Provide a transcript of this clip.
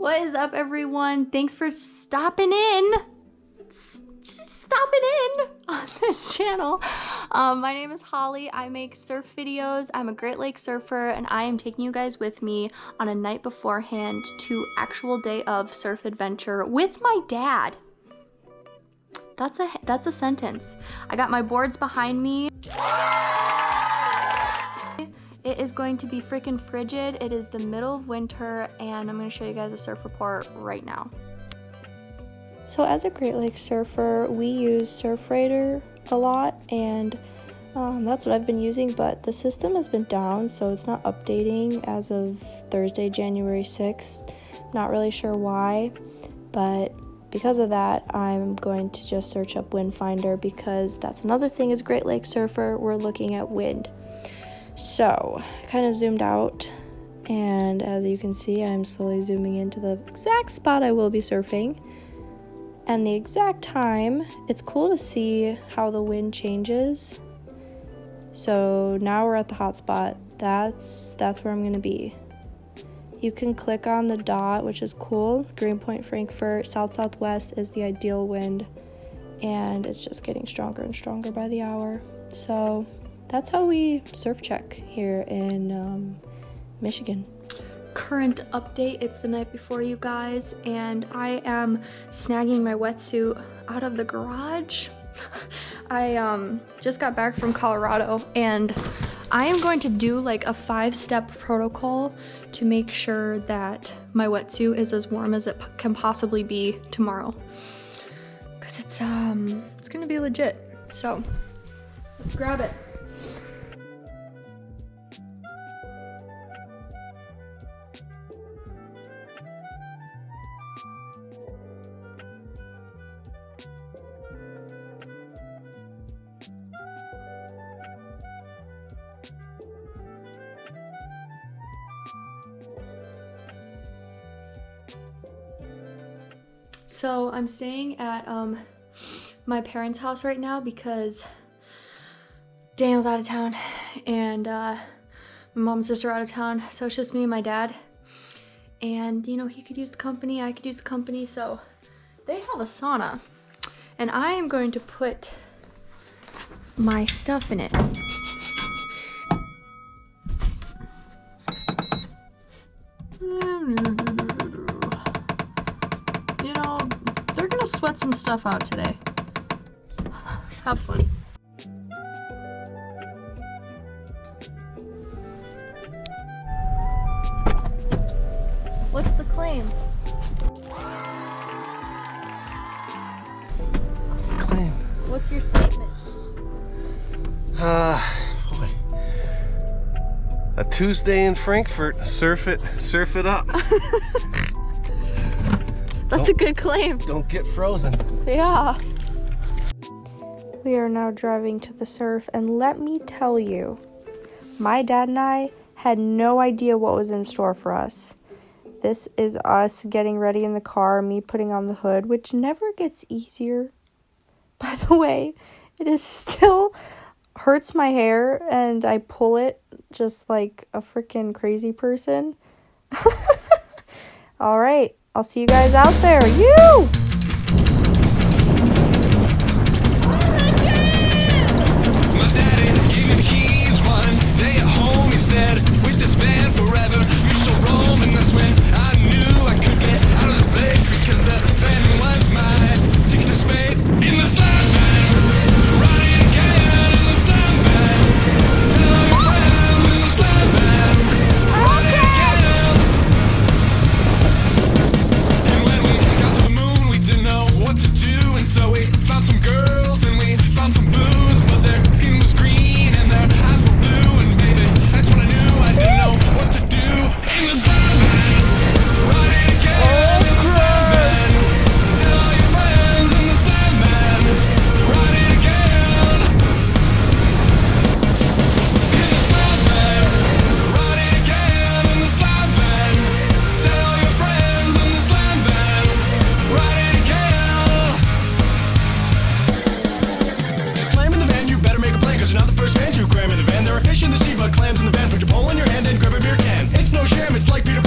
What is up, everyone? Thanks for stopping in. Stopping in on this channel. My name is Holly. I make surf videos. I'm a Great Lakes surfer, and I am taking you guys with me on a night beforehand to actual day of surf adventure with my dad. That's a sentence. I got my boards behind me. It is going to be freaking frigid. It is the middle of winter, and I'm going to show you guys a surf report right now. So as a Great Lakes surfer, we use Surfradar a lot, and that's what I've been using, but the system has been down, so it's not updating as of Thursday, January 6th. Not really sure why, but because of that, I'm going to just search up Wind Finder, because that's another thing as Great Lakes surfer, we're looking at wind. So I kind of zoomed out, and as you can see, I'm slowly zooming into the exact spot I will be surfing and the exact time. It's cool to see how the wind changes. So now we're at the hot spot. That's where I'm going to be. You can click on the dot, which is cool. Greenpoint, Frankfurt, south-southwest is the ideal wind, and it's just getting stronger and stronger by the hour. So that's how we surf check here in Michigan. Current update, it's the night before, you guys, and I am snagging my wetsuit out of the garage. I just got back from Colorado, and I am going to do like a 5-step protocol to make sure that my wetsuit is as warm as it can possibly be tomorrow, because it's gonna be legit. So let's grab it. So I'm staying at my parents' house right now because Daniel's out of town, and my mom and sister are out of town, so it's just me and my dad. And you know, he could use the company, I could use the company, so they have a sauna, and I am going to put my stuff in it. You know, they're gonna sweat some stuff out today. Have fun. What's the claim? What's the claim? What's your statement? Boy. A Tuesday in Frankfurt. Surf it up. That's a good claim. Don't get frozen. Yeah. We are now driving to the surf, and let me tell you, my dad and I had no idea what was in store for us. This is us getting ready in the car, me putting on the hood, which never gets easier. By the way, it is still hurts my hair, and I pull it just like a freaking crazy person. All right. I'll see you guys out there. You! My daddy gave me the keys one day at home. He said, with this van forever, you shall roam. And that's when I knew I could get out of this place, because that van was my ticket to space. In the slime van, riding again in the slime van. Tell all your friends in the slime van, riding again. Didn't know what to do, and so we found some girls and we found some booze, but their skin was green and their eyes were blue, and baby, that's when I knew I didn't know what to do. In the slime van, riding again in the slime van. Tell all your friends in the slime van, riding again. In the slime van, riding again in the slime van. Tell all your friends in the slime van, riding. You're not the first man to cram in the van. There are fish in the sea, but clams in the van. Put your pole in your hand and grab a beer can. It's no sham, it's like Peter